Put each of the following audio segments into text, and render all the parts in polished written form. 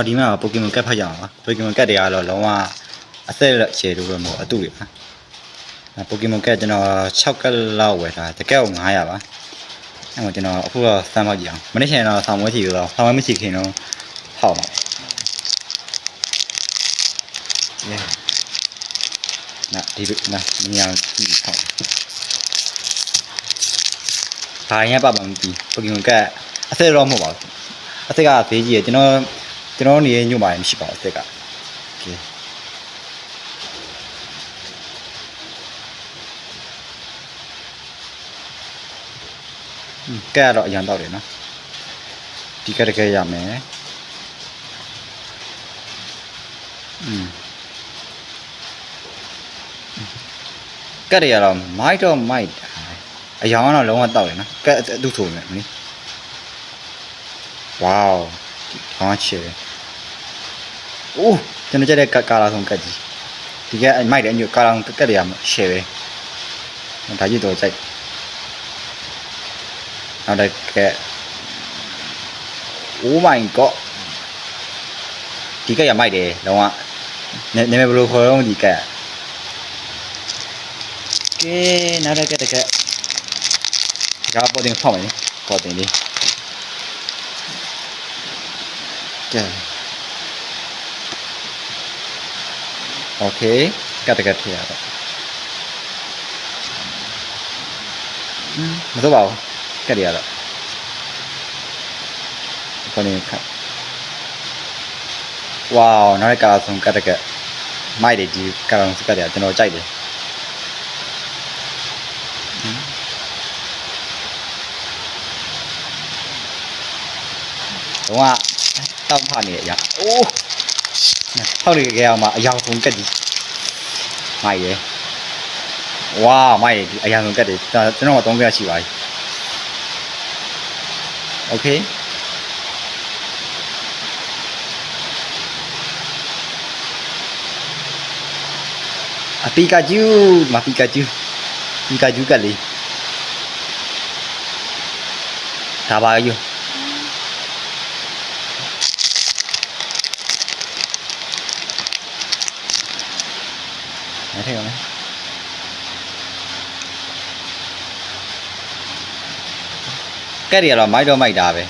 ဒီမှာပိုကီမွန်ကတ်ဖတ်ကြအောင်ပါပိုကီမွန်ကတ်တွေကတော့လုံးဝအသက်ရှည်လို့ပဲမဟုတ်အတူတွေပါပိုကီမွန်ကတ်ကျွန်တော်6ကတ်လောက်ဝယ်ထားတကယ်ကို900ပါအဲ့တော့ကျွန်တော်အခုတော့စမ်းပေါက်ကြည့်အောင်မနေ့ကတော့ဆောင်းမွေးချီတော့ဆောင်းမွေးမရှိခင်တော့ဟောက်ပါဒီနာမြင်အောင်ကြည့်ဟောက်ဘာရင်ပတ်ပါမပြီးပိုကီမွန်ကတ်အသက်တော့မဟုတ်ပါဘူးအသက်ကဘေးကြီးရကျွန်တော်နေညွတ်ပါရင်မရှိပါဘူးအသက်ကโอเคကဲတော့အရန်တော့တယ်နော်ဒီကတကယ်ရမယ်ကဲရတော့မိုက်တော့မိုက်အယောင်ကတော့လုံးဝတောက်တယ်နော်ကဲအတူဆိုမယ်မင်းဝေါဟောချေအိုးကျွန်တော်ကြတဲ့ကာလာဆုံးကတ်ကြီးဒီကမိုက်တယ်အညကာလာကတ်ရမှာရှယ်ပဲဒါကြီးတော့ကြိုက်နောက်တစ်ကဲ Oh my god ဒီကရမိုက်တယ်လုံးဝနာမည်ဘယ်လိုခေါ်တော့ဒီကကဲနောက်တစ်ကဲတကဲဒါပေါ်တင်ဖောက်မယ်ပေါ်တင်လေးကဲ Okay ကတကဲထည့်ရတော့မစိုးပါဘူးကတ်ရတော့ပေါ်နေခတ်ဝေါနောက်တစ်ကာလာဆုံးကတကဲမိုက်တယ်ဒီကာလာဆုံးကတ်ရကျွန်တော်ကြိုက်တယ်တော့တောက်ဖနေရအိုးဟောက်လေကြအောင်မှာအယောင်ဆုံးကတ်ကြီးမိုက်ရယ်ဝါမိုက်ရယ်ဒီအယောင်ဆုံးကတ်တယ်ကျွန်တော်3ပြရှိပါပြီโอเคအပီကာဂျူးမပီကာဂျူးကလေးဒါပါယူထည့်ရမယ်ကဲရတော့မိုက်တော့မိုက်တာပဲ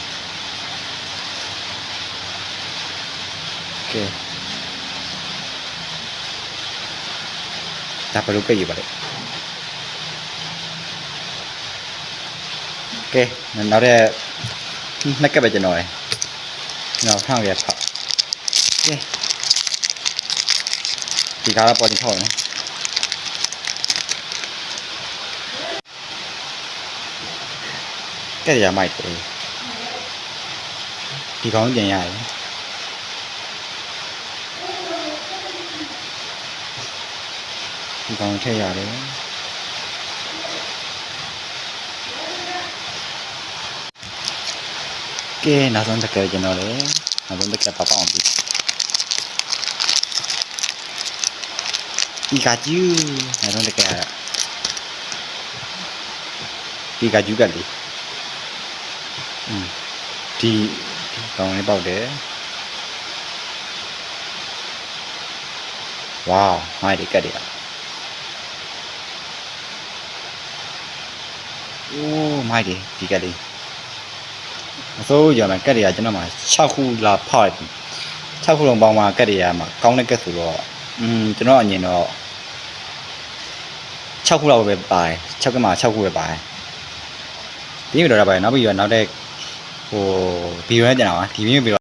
โอเคဒါဘယ်လိုပြည့်ရပါလဲโอเคနောက်တဲ့နှစ်ကပ်ပဲကျွန်တော်ရယ်ကျွန်တော်ထောင်းရဖောက်โอเคဒီကားတော့ပေါ်တင်ထောက်နော်ကဲရမိုက်တယ်ဒီကောင်းပြန်ရတယ်ဒီကောင်းထည့်ရတယ်ကဲနောက်ဆုံးတစ်ခါကျွန်တော်လေနောက်ဆုံးတစ်ခါပပအောင်ပြီပီကာဂျူးနောက်ဆုံးတစ်ခါပီကာဂျူးကလေးဒီကောင်းလေးပေါက်တယ်ဝေါမိုက်တယ်ကတ်တယ်အိုးမိုက်တယ်ဒီကတ်လေးအစိုးရမှာကတ်တယ်ကျွန်တော်မှာ6ခုလာဖောက်တယ်6ခုလုံးပေါင်းမှာကတ်တယ်မှာကောင်းတဲ့ကတ်ဆိုတော့ကျွန်တော်အမြင်တော့6ခုလောက်ပဲပါတယ်6ကမှာ6ခုပဲပါတယ်ဒီဗီဒီယိုတော့ပါတယ်နောက်ဗီဒီယိုနောက်တဲ့ဗီဒီယိုနဲ့တင်တာပါဒီဗီဒီယို